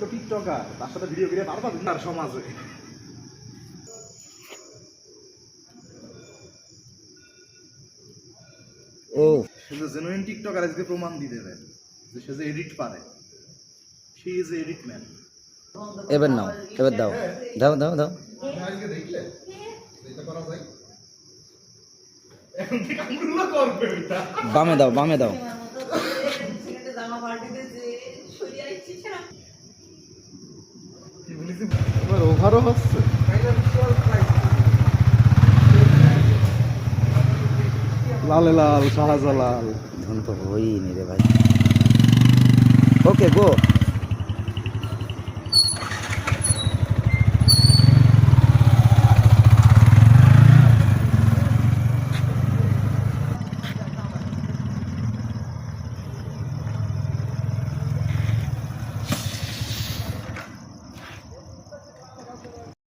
তো টিকটকার, তার সাথে ভিডিও করে পারবা তার সমাজে। ও সে যে জেনুইন টিকটকার, আজকে প্রমাণ দিয়ে দেবে যে সে যে এডিট পারে। She is edit man. এবার নাও, এবার দাও দাও দাও দাও। আজকে দেখলে এটা করা যায়, এখন থেকে আমগুলো করবে এটা। বামে দাও, বামে দাও। জামা পাল্টে দিয়েছে, সরিয়ে আইছি ছাড়া কি বলেছি, এবার ওভারও হচ্ছে। লালে লাল শাহজালাল এখন তো হইনি রে ভাই। ওকে গো।